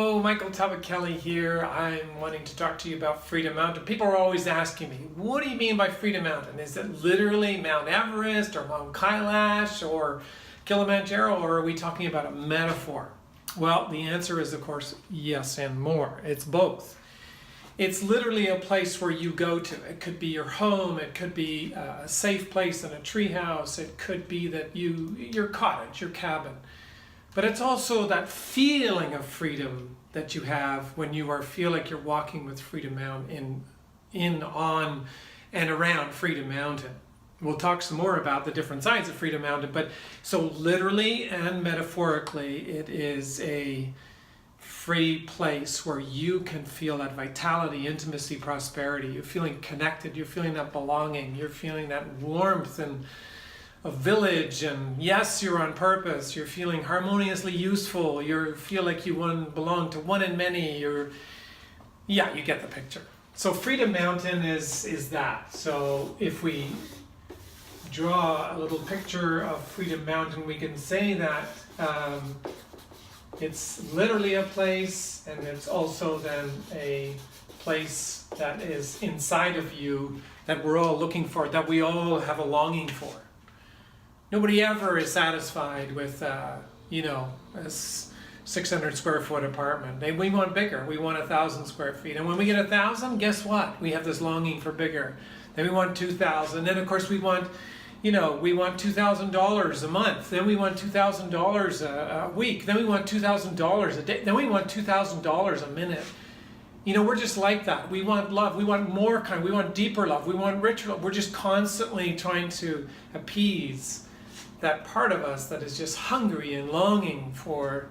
Michael Talbot-Kelly here. I'm wanting to talk to you about Freedom Mountain. People are always asking me, what do you mean by Freedom Mountain? Is it literally Mount Everest or Mount Kailash or Kilimanjaro, or are we talking about a metaphor? Well, the answer is, of course, yes and more. It's both. It's literally a place where you go to. It could be your home, it could be a safe place in a treehouse, it could be that your cottage, your cabin. But it's also that feeling of freedom that you have when you feel like you're walking with Freedom Mountain on and around Freedom Mountain. We'll talk some more about the different sides of Freedom Mountain, but so literally and metaphorically, it is a free place where you can feel that vitality, intimacy, prosperity. You're feeling connected, you're feeling that belonging, you're feeling that warmth and a village, and yes, you're on purpose, you're feeling harmoniously useful, you feel like you belong to one and many, you get the picture. So Freedom Mountain is that. So if we draw a little picture of Freedom Mountain, we can say that it's literally a place, and it's also then a place that is inside of you that we're all looking for, that we all have a longing for. Nobody ever is satisfied with, a 600 square foot apartment. We want bigger. We want 1,000 square feet. And when we get 1,000, guess what? We have this longing for bigger. Then we want 2,000. Then of course we want $2,000 a month. Then we want $2,000 a week. Then we want $2,000 a day. Then we want $2,000 a minute. We're just like that. We want love. We want more kind. We want deeper love. We want richer love. We're just constantly trying to appease that part of us that is just hungry and longing for,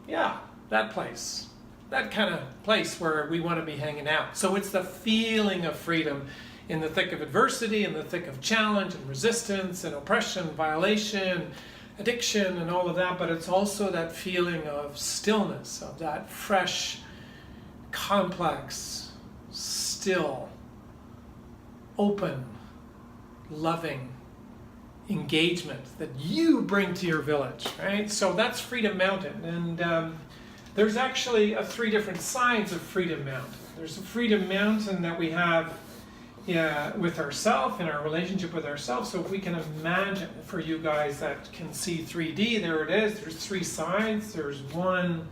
that place. That kind of place where we want to be hanging out. So it's the feeling of freedom in the thick of adversity, in the thick of challenge and resistance and oppression, violation, addiction and all of that. But it's also that feeling of stillness, of that fresh, complex, still, open, loving engagement that you bring to your village, right? So that's Freedom Mountain. And there's actually three different sides of Freedom Mountain. There's a Freedom Mountain that we have with ourselves, in our relationship with ourselves. So if we can imagine, for you guys that can see 3D, there it is. There's three sides. There's one,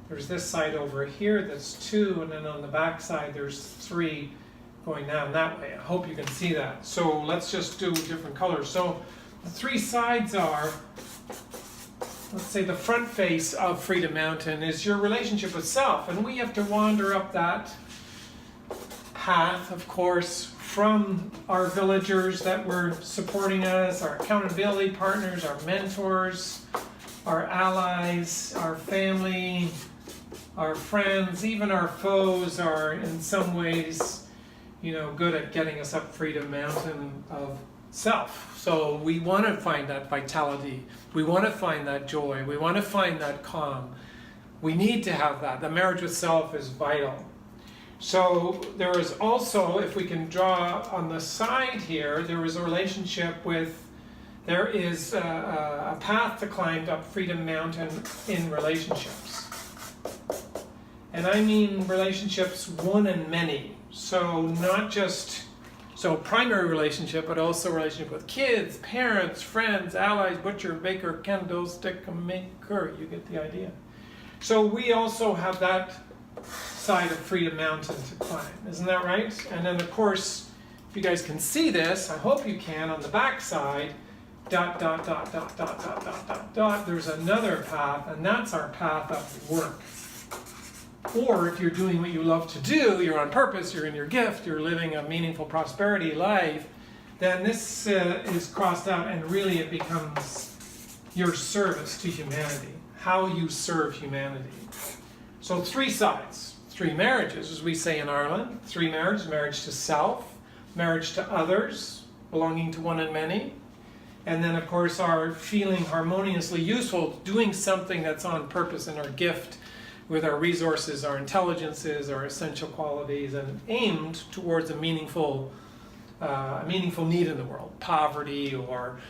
there's this side over here, that's two, and then on the back side there's three going down that way. I hope you can see that. So let's just do different colors. So the three sides are, let's say the front face of Freedom Mountain is your relationship with self, and we have to wander up that path, of course, from our villagers that were supporting us, our accountability partners, our mentors, our allies, our family, our friends, even our foes are in some ways, good at getting us up Freedom Mountain of self. So we want to find that vitality. We want to find that joy. We want to find that calm. We need to have that. The marriage with self is vital. So there is also, if we can draw on the side here, there is a relationship with, there is a path to climb up Freedom Mountain in relationships. And I mean relationships one and many. So not just, primary relationship, but also relationship with kids, parents, friends, allies, butcher, baker, candlestick maker. You get the idea. So we also have that side of Freedom Mountain to climb. Isn't that right? And then of course, if you guys can see this, I hope you can, on the back side, ... there's another path, and that's our path of work. Or if you're doing what you love to do, you're on purpose, you're in your gift, you're living a meaningful prosperity life, then this is crossed out, and really it becomes your service to humanity, how you serve humanity. So three sides, three marriages, as we say in Ireland, three marriages: marriage to self, marriage to others, belonging to one and many, and then of course our feeling harmoniously useful, doing something that's on purpose in our gift, with our resources, our intelligences, our essential qualities, and aimed towards a meaningful need in the world, poverty or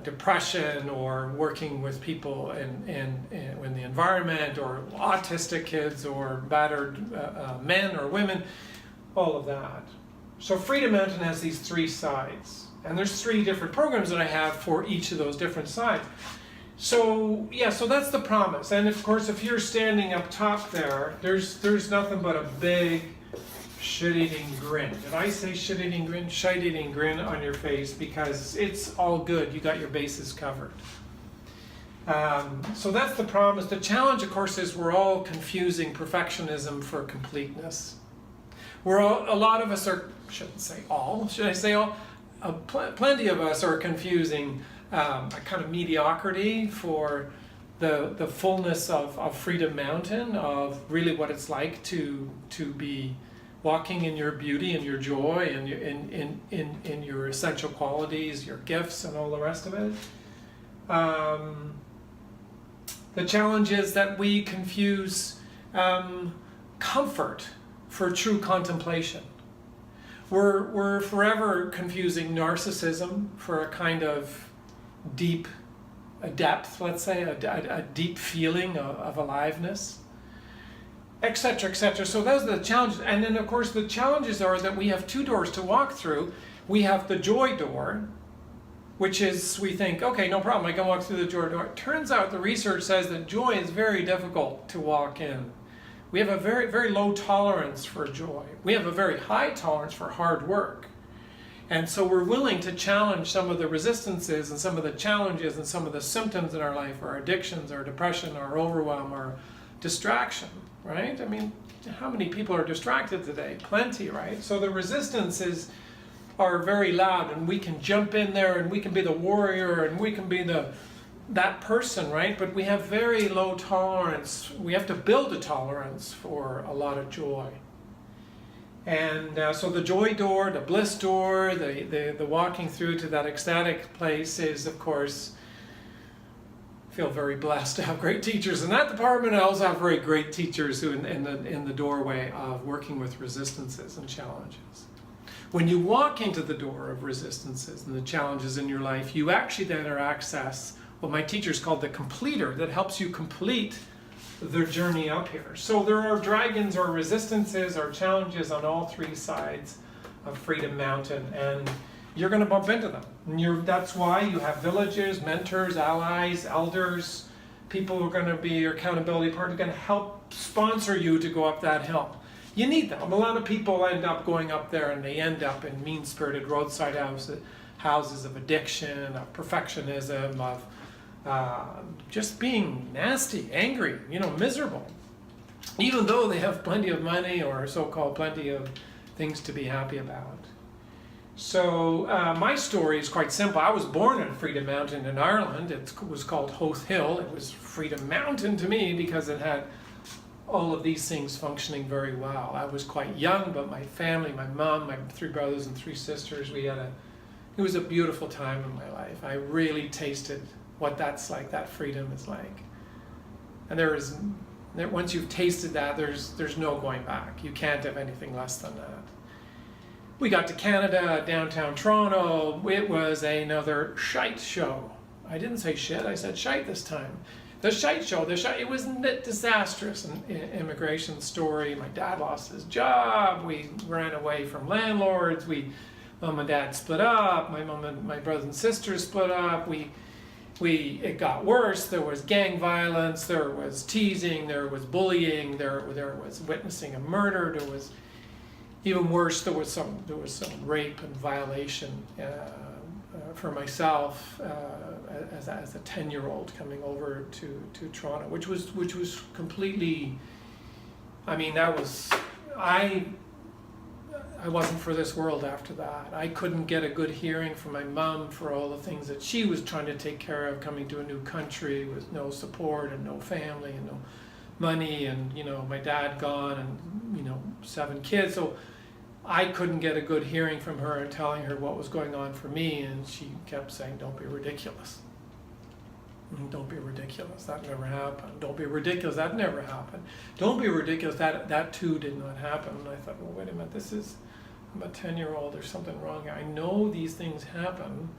depression, or working with people in the environment, or autistic kids, or battered men or women, all of that. So Freedom Mountain has these three sides, and there's 3 different programs that I have for each of those different sides. So yeah, so that's the promise. And of course, if you're standing up top there, there's nothing but a big shit-eating grin. Did I say shit-eating grin? Shite-eating grin on your face, because it's all good. You got your bases covered. So that's the promise. The challenge, of course, is we're all confusing perfectionism for completeness. A lot of us are, shouldn't say all, should I say all? Plenty of us are confusing a kind of mediocrity for the fullness of Freedom Mountain, of really what it's like to be walking in your beauty and your joy and in your essential qualities, your gifts, and all the rest of it. The challenge is that we confuse comfort for true contemplation. We're forever confusing narcissism for a kind of a depth, let's say, a deep feeling of aliveness, etc., etc. So those are the challenges. And then, of course, the challenges are that we have 2 doors to walk through. We have the joy door, which is, we think, okay, no problem, I can walk through the joy door. It turns out the research says that joy is very difficult to walk in. We have a very, very low tolerance for joy. We have a very high tolerance for hard work. And so we're willing to challenge some of the resistances and some of the challenges and some of the symptoms in our life, our addictions, our depression, our overwhelm, our distraction, right? I mean, how many people are distracted today? Plenty, right? So the resistances are very loud, and we can jump in there, and we can be the warrior, and we can be that person, right? But we have very low tolerance. We have to build a tolerance for a lot of joy. And so the joy door, the bliss door, the walking through to that ecstatic place is, of course, I feel very blessed to have great teachers in that department. I also have very great teachers who in the doorway of working with resistances and challenges. When you walk into the door of resistances and the challenges in your life, you actually then are access what my teachers called the completer, that helps you complete their journey up here. So there are dragons or resistances or challenges on all 3 sides of Freedom Mountain, and you're going to bump into them. And that's why you have villages, mentors, allies, elders, people who are going to be your accountability partners, going to help sponsor you to go up that hill. You need them. A lot of people end up going up there, and they end up in mean-spirited roadside houses of addiction, of perfectionism, of just being nasty, angry, miserable, even though they have plenty of money or so-called plenty of things to be happy about. So my story is quite simple. I was born in Freedom Mountain in Ireland. It was called Hoath Hill. It was Freedom Mountain to me because it had all of these things functioning very well. I was quite young, but my family, my mom, my 3 brothers and 3 sisters, it was a beautiful time in my life. I really tasted what that's like, that freedom is like. And once you've tasted that, there's no going back. You can't have anything less than that. We got to Canada, downtown Toronto. It was another shite show. I didn't say shit, I said shite this time. The shite show, it was disastrous. An immigration story. My dad lost his job. We ran away from landlords. Mom and dad split up. My mom and my brothers and sisters split up. It got worse. There was gang violence, there was teasing, there was bullying, there was witnessing a murder, there was even worse, there was some rape and violation for myself as a 10-year-old coming over to Toronto, which was completely, I wasn't for this world after that. I couldn't get a good hearing from my mom for all the things that she was trying to take care of, coming to a new country with no support and no family and no money, and my dad gone, and 7 kids. So I couldn't get a good hearing from her and telling her what was going on for me, and she kept saying, "Don't be ridiculous. Don't be ridiculous, that never happened. Don't be ridiculous, that never happened. Don't be ridiculous, that too did not happen." And I thought, well, wait a minute, I'm a 10-year-old, there's something wrong here. I know these things happen,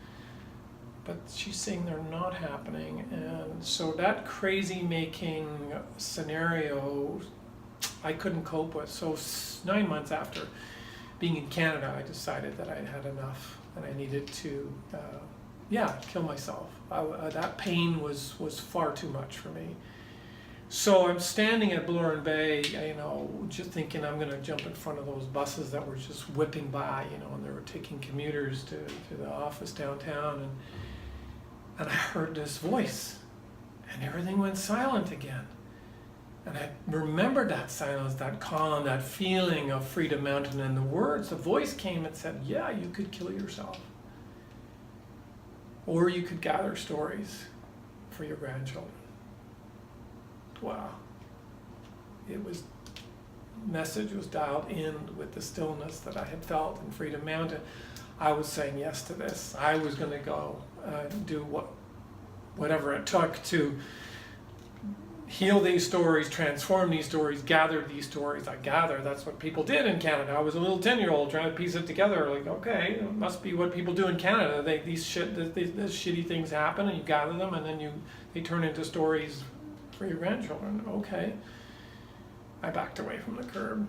but she's saying they're not happening. And so that crazy making scenario I couldn't cope with. So 9 months after being in Canada, I decided that I'd had enough and I needed to kill myself. That pain was far too much for me. So I'm standing at Bloor Bay, just thinking I'm going to jump in front of those buses that were just whipping by, and they were taking commuters to the office downtown. And I heard this voice, and everything went silent again. And I remembered that silence, that calm, that feeling of Freedom Mountain, and the voice came and said, yeah, you could kill yourself. Or you could gather stories for your grandchildren. Wow. Message was dialed in with the stillness that I had felt in Freedom Mountain. I was saying yes to this. I was going to go do whatever it took to heal these stories, transform these stories, gather these stories. That's what people did in Canada. I was a little 10-year-old trying to piece it together, like, okay, it must be what people do in Canada. These shitty things happen, and you gather them, and then they turn into stories for your grandchildren. Okay. I backed away from the curb.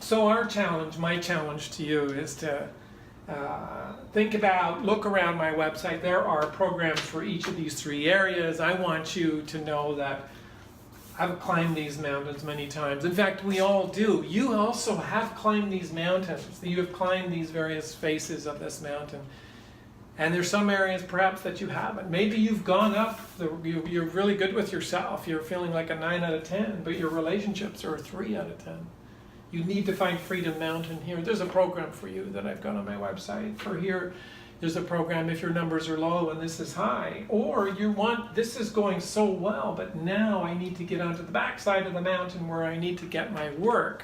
So my challenge to you is to look around my website. There are programs for each of these 3 areas. I want you to know that I've climbed these mountains many times. In fact, we all do. You also have climbed these mountains. You have climbed these various faces of this mountain. And there's some areas perhaps that you haven't. Maybe you've gone up, you're really good with yourself. You're feeling like a 9 out of 10, but your relationships are a 3 out of 10. You need to find Freedom Mountain here. There's a program for you that I've got on my website. For here, there's a program if your numbers are low and this is high. Or this is going so well, but now I need to get onto the backside of the mountain where I need to get my work.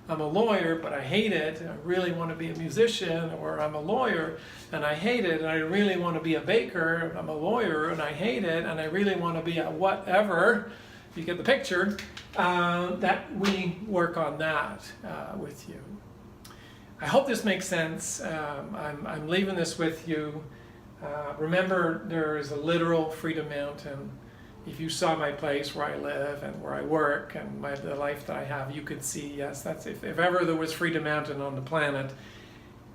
I'm a lawyer, but I hate it. I really want to be a musician. Or I'm a lawyer, and I hate it. And I really want to be a baker. I'm a lawyer, and I hate it. And I really want to be a whatever. You get the picture. That we work on that with you. I hope this makes sense. I'm leaving this with you. Remember, there is a literal Freedom Mountain. If you saw my place where I live and where I work and the life that I have, you could see, yes, that's if ever there was Freedom Mountain on the planet,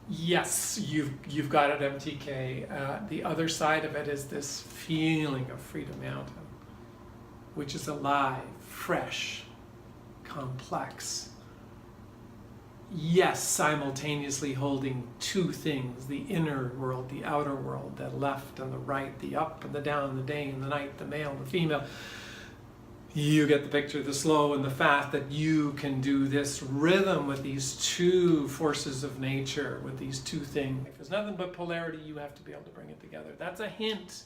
yes, you've got it, MTK. The other side of it is this feeling of Freedom Mountain, which is alive, fresh, complex. Yes, simultaneously holding 2 things, the inner world, the outer world, the left and the right, the up and the down, the day and the night, the male and the female. You get the picture, the slow and the fast, that you can do this rhythm with these 2 forces of nature, with these 2 things. If there's nothing but polarity, you have to be able to bring it together. That's a hint.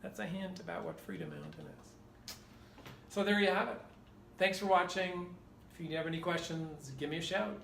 That's a hint about what Freedom Mountain is. So there you have it. Thanks for watching. If you have any questions, give me a shout.